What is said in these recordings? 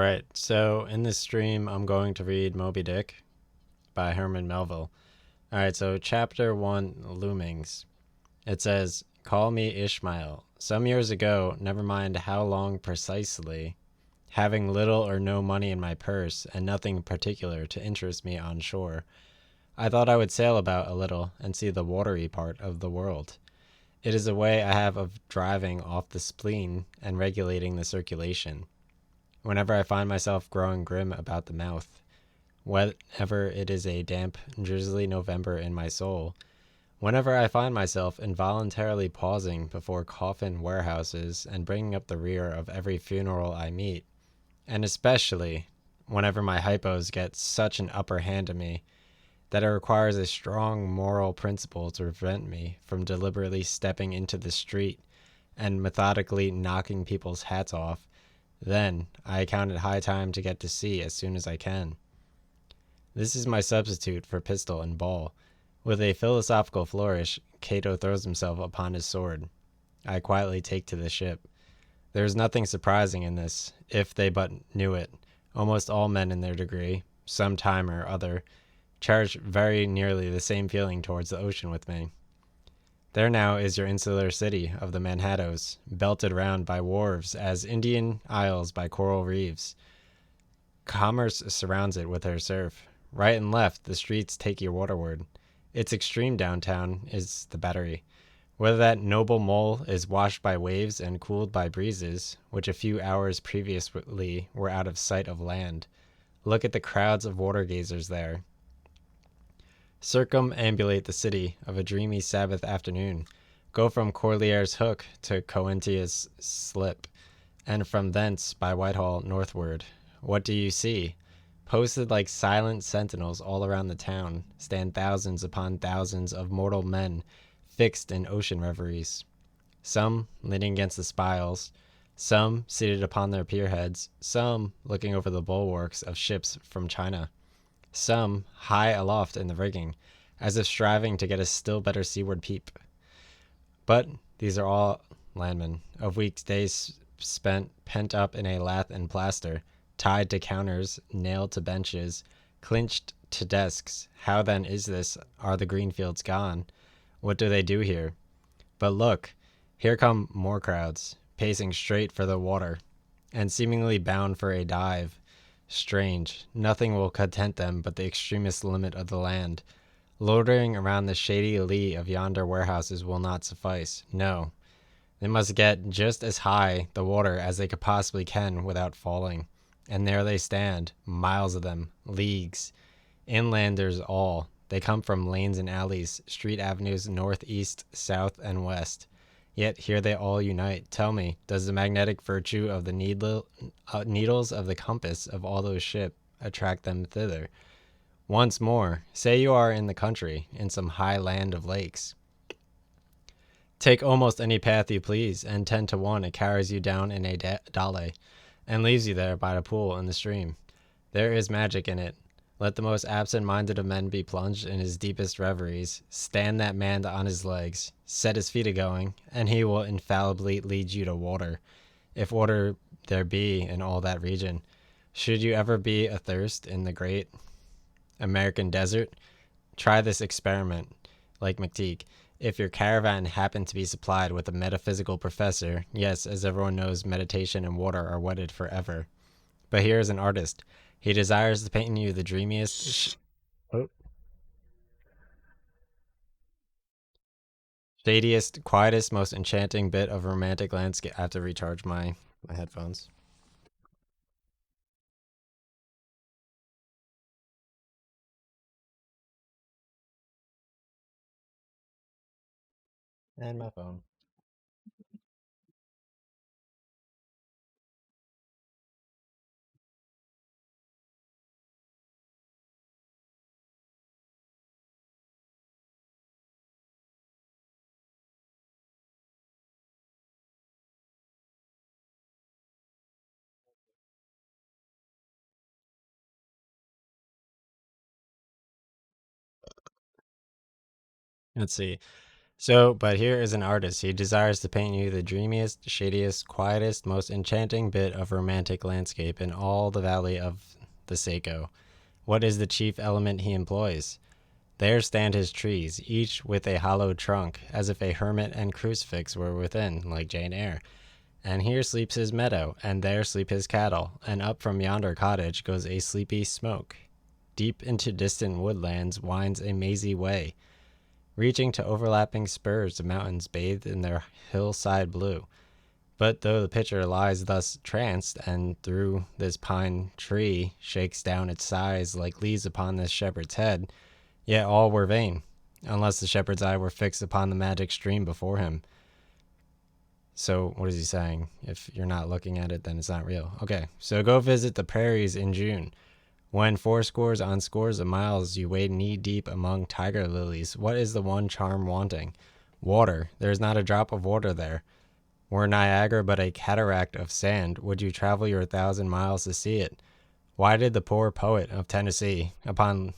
right, so in this stream, I'm going to read Moby Dick by Herman Melville. All right, so chapter 1, Loomings. It says, Call me Ishmael. Some years ago, never mind how long precisely, having little or no money in my purse and nothing particular to interest me on shore, I thought I would sail about a little and see the watery part of the world. It is a way I have of driving off the spleen and regulating the circulation. Whenever I find myself growing grim about the mouth, whenever it is a damp, drizzly November in my soul, whenever I find myself involuntarily pausing before coffin warehouses and bringing up the rear of every funeral I meet, and especially whenever my hypos get such an upper hand to me that it requires a strong moral principle to prevent me from deliberately stepping into the street and methodically knocking people's hats off, then I account it high time to get to sea as soon as I can. This is my substitute for pistol and ball. With a philosophical flourish, Cato throws himself upon his sword. I quietly take to the ship. There is nothing surprising in this, if they but knew it. Almost all men in their degree, some time or other, cherish very nearly the same feeling towards the ocean with me. There now is your insular city of the Manhattoes, belted round by wharves as Indian isles by coral reefs. Commerce surrounds it with her surf. Right and left, the streets take you waterward. Its extreme downtown is the Battery. Whether that noble mole is washed by waves and cooled by breezes, which a few hours previously were out of sight of land, look at the crowds of water gazers there. Circumambulate the city of a dreamy Sabbath afternoon. Go from Corlier's Hook to Coentia's Slip, and from thence by Whitehall northward. What do you see? Posted like silent sentinels all around the town stand thousands upon thousands of mortal men fixed in ocean reveries. Some leaning against the spiles, some seated upon their pierheads, some looking over the bulwarks of ships from China, some high aloft in the rigging, as if striving to get a still better seaward peep. But these are all landmen, of weekdays spent pent up in a lath and plaster, tied to counters, nailed to benches, clinched to desks. How then is this? Are the green fields gone? What do they do here? But look, here come more crowds, pacing straight for the water, and seemingly bound for a dive. Strange, nothing will content them but the extremest limit of the land. Loitering around the shady lee of yonder warehouses will not suffice. No, they must get just as high the water as they could possibly can without falling. And there they stand, miles of them, leagues. Inlanders all. They come from lanes and alleys, street avenues north, east, south, and west. Yet here they all unite. Tell me, does the magnetic virtue of the needles of the compass of all those ships attract them thither? Once more, say you are in the country, in some high land of lakes. Take almost any path you please, and 10 to 1 it carries you down in a dale, and leaves you there by the pool in the stream. There is magic in it. Let the most absent-minded of men be plunged in his deepest reveries. Stand that man on his legs, set his feet a-going, and he will infallibly lead you to water, if water there be in all that region. Should you ever be athirst in the great American desert, try this experiment, like McTeague. If your caravan happened to be supplied with a metaphysical professor, yes, as everyone knows, meditation and water are wedded forever. But here is an artist. He desires to paint you the dreamiest, shadiest, quietest, most enchanting bit of romantic landscape. I have to recharge my headphones. And my phone. Let's see. But here is an artist. He desires to paint you the dreamiest, shadiest, quietest, most enchanting bit of romantic landscape in all the valley of the Saco. What is the chief element he employs? There stand his trees, each with a hollow trunk, as if a hermit and crucifix were within, like Jane Eyre. And here sleeps his meadow, and there sleep his cattle, and up from yonder cottage goes a sleepy smoke. Deep into distant woodlands winds a mazy way, reaching to overlapping spurs of mountains bathed in their hillside blue. But though the pitcher lies thus tranced, and through this pine tree shakes down its sighs like leaves upon this shepherd's head, yet all were vain, unless the shepherd's eye were fixed upon the magic stream before him. So what is he saying? If you're not looking at it, then it's not real. Okay, so go visit the prairies in June, when fourscores on scores of miles you wade knee-deep among tiger lilies. What is the one charm wanting? Water. There is not a drop of water there. Were Niagara but a cataract of sand, would you travel your 1,000 miles to see it? Why did the poor poet of Tennessee, upon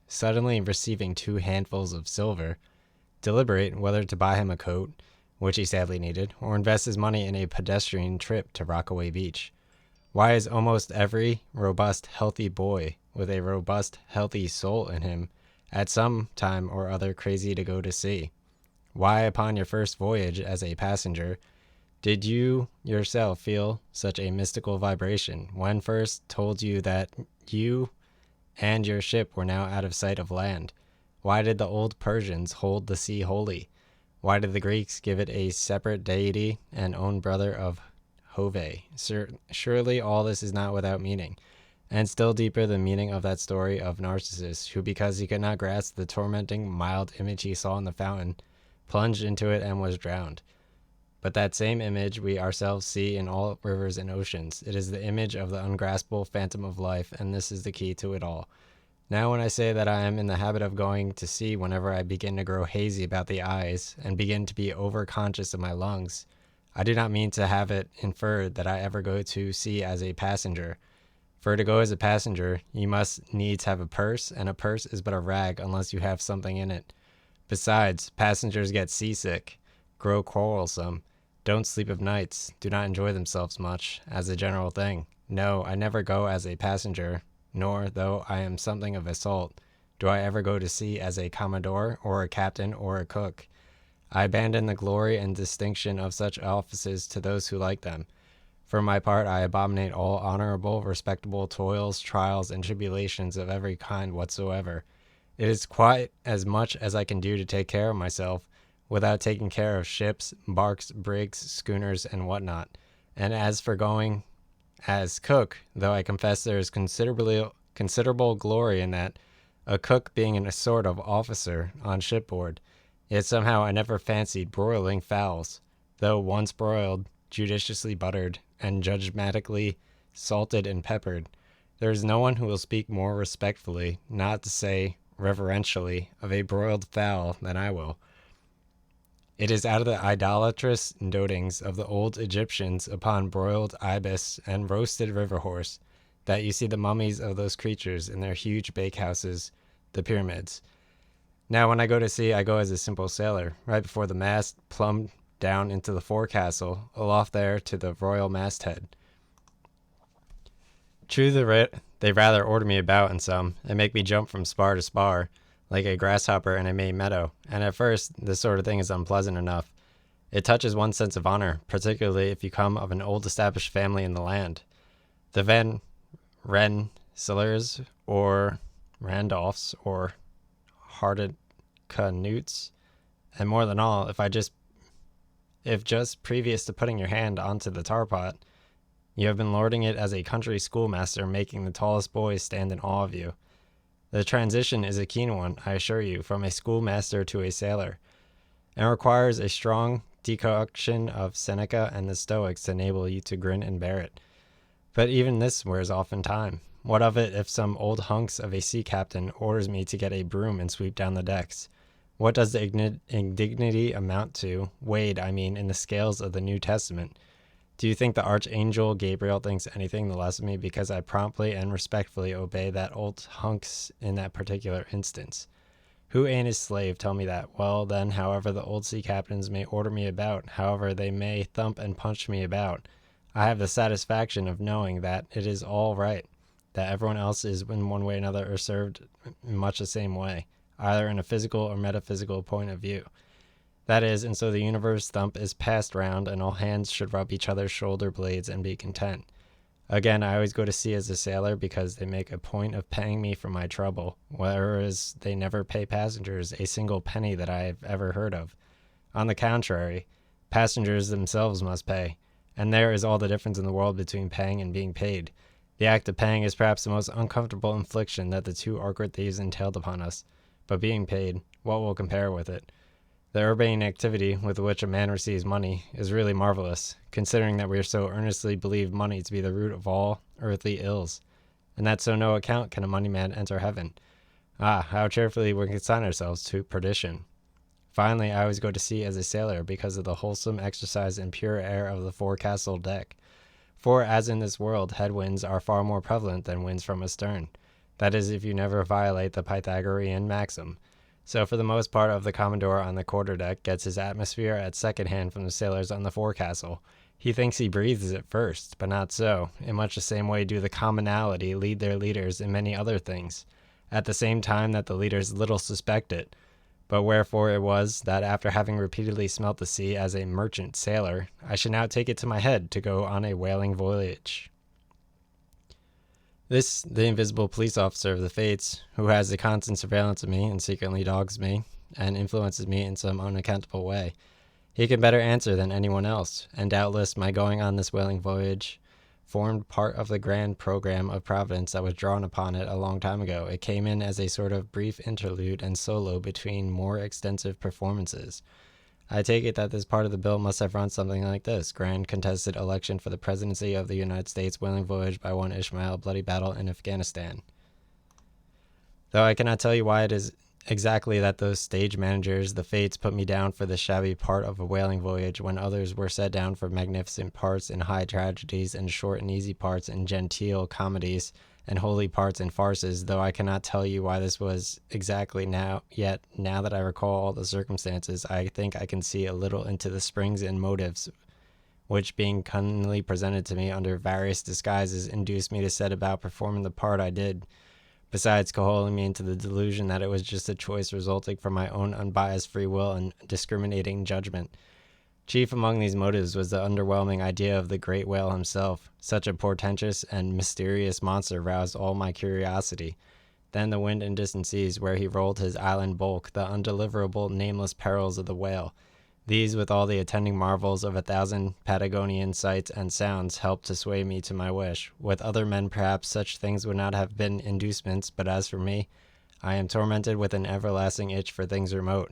suddenly receiving 2 handfuls of silver, deliberate whether to buy him a coat, which he sadly needed, or invest his money in a pedestrian trip to Rockaway Beach? Why is almost every robust, healthy boy with a robust, healthy soul in him at some time or other crazy to go to sea? Why, upon your first voyage as a passenger, did you yourself feel such a mystical vibration when first told you that you and your ship were now out of sight of land? Why did the old Persians hold the sea holy? Why did the Greeks give it a separate deity and own brother of Jove? Surely all this is not without meaning, and still deeper the meaning of that story of Narcissus, who, because he could not grasp the tormenting, mild image he saw in the fountain, plunged into it and was drowned. But that same image we ourselves see in all rivers and oceans. It is the image of the ungraspable phantom of life, and this is the key to it all. Now when I say that I am in the habit of going to sea whenever I begin to grow hazy about the eyes and begin to be over-conscious of my lungs, I do not mean to have it inferred that I ever go to sea as a passenger. For to go as a passenger, you must needs have a purse, and a purse is but a rag unless you have something in it. Besides, passengers get seasick, grow quarrelsome, don't sleep of nights, do not enjoy themselves much, as a general thing. No, I never go as a passenger, nor, though I am something of a salt, do I ever go to sea as a commodore, or a captain, or a cook. I abandon the glory and distinction of such offices to those who like them. For my part, I abominate all honorable, respectable toils, trials, and tribulations of every kind whatsoever. It is quite as much as I can do to take care of myself, without taking care of ships, barks, brigs, schooners, and whatnot. And as for going as cook, though I confess there is considerable glory in that, a cook being a sort of officer on shipboard, yet somehow I never fancied broiling fowls, though once broiled, judiciously buttered, and judgmatically salted and peppered. There is no one who will speak more respectfully, not to say reverentially, of a broiled fowl than I will. It is out of the idolatrous dotings of the old Egyptians upon broiled ibis and roasted river horse that you see the mummies of those creatures in their huge bakehouses, the pyramids. Now when I go to sea, I go as a simple sailor, right before the mast, plumb down into the forecastle, aloft there to the royal masthead. True, they rather order me about in some, and make me jump from spar to spar, like a grasshopper in a May meadow, and at first this sort of thing is unpleasant enough. It touches one's sense of honor, particularly if you come of an old established family in the land. The Van Rensselaers, or Randolphs, or Hardicanutes, and more than all, if just previous to putting your hand onto the tar pot, you have been lording it as a country schoolmaster, making the tallest boys stand in awe of you. The transition is a keen one, I assure you, from a schoolmaster to a sailor, and requires a strong decoction of Seneca and the Stoics to enable you to grin and bear it. But even this wears off in time. What of it if some old hunks of a sea captain orders me to get a broom and sweep down the decks? What does the indignity amount to, weighed, I mean, in the scales of the New Testament? Do you think the Archangel Gabriel thinks anything the less of me because I promptly and respectfully obey that old hunks in that particular instance? Who ain't his slave? Tell me that. Well, then, however the old sea captains may order me about, however they may thump and punch me about, I have the satisfaction of knowing that it is all right, that everyone else is in one way or another or served in much the same way, either in a physical or metaphysical point of view. That is, and so the universe thump is passed round, and all hands should rub each other's shoulder blades and be content. Again, I always go to sea as a sailor because they make a point of paying me for my trouble, whereas they never pay passengers a single penny that I have ever heard of. On the contrary, passengers themselves must pay, and there is all the difference in the world between paying and being paid. The act of paying is perhaps the most uncomfortable infliction that the two awkward thieves entailed upon us, but being paid, what will compare with it? The urbane activity with which a man receives money is really marvelous, considering that we so earnestly believe money to be the root of all earthly ills, and that so no account can a money man enter heaven. Ah, how cheerfully we consign ourselves to perdition. Finally, I always go to sea as a sailor because of the wholesome exercise and pure air of the forecastle deck. For, as in this world, headwinds are far more prevalent than winds from astern. That is, if you never violate the Pythagorean maxim. So for the most part of the Commodore on the quarterdeck gets his atmosphere at second hand from the sailors on the forecastle. He thinks he breathes it first, but not so. In much the same way do the commonalty lead their leaders in many other things, at the same time that the leaders little suspect it. But wherefore it was that after having repeatedly smelt the sea as a merchant sailor, I should now take it to my head to go on a whaling voyage. This, the invisible police officer of the fates, who has the constant surveillance of me and secretly dogs me and influences me in some unaccountable way, he can better answer than anyone else, and doubtless my going on this whaling voyage formed part of the grand program of Providence that was drawn upon it a long time ago. It came in as a sort of brief interlude and solo between more extensive performances. I take it that this part of the bill must have run something like this: grand contested election for the presidency of the United States, whaling voyage by one Ishmael, bloody battle in Afghanistan. Though I cannot tell you why it is exactly that those stage managers, the fates, put me down for the shabby part of a whaling voyage when others were set down for magnificent parts in high tragedies and short and easy parts in genteel comedies and holy parts in farces, though I cannot tell you why this was exactly now, yet now that I recall all the circumstances, I think I can see a little into the springs and motives which, being cunningly presented to me under various disguises, induced me to set about performing the part I did, besides coaling me into the delusion that it was just a choice resulting from my own unbiased free will and discriminating judgment. Chief among these motives was the underwhelming idea of the great whale himself. Such a portentous and mysterious monster roused all my curiosity. Then the wind and distant seas, where he rolled his island bulk, the undeliverable, nameless perils of the whale. These, with all the attending marvels of 1,000 Patagonian sights and sounds, helped to sway me to my wish. With other men, perhaps, such things would not have been inducements, but as for me, I am tormented with an everlasting itch for things remote.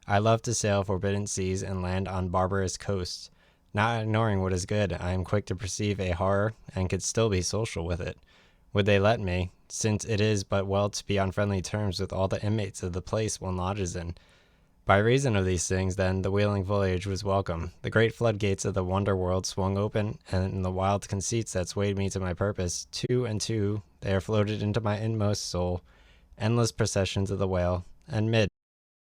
I love to sail forbidden seas and land on barbarous coasts. Not ignoring what is good, I am quick to perceive a horror, and could still be social with it. Would they let me, since it is but well to be on friendly terms with all the inmates of the place one lodges in? By reason of these things, then, the whaling voyage was welcome. The great floodgates of the wonder world swung open, and in the wild conceits that swayed me to my purpose, two and two, there floated into my inmost soul endless processions of the whale, and mid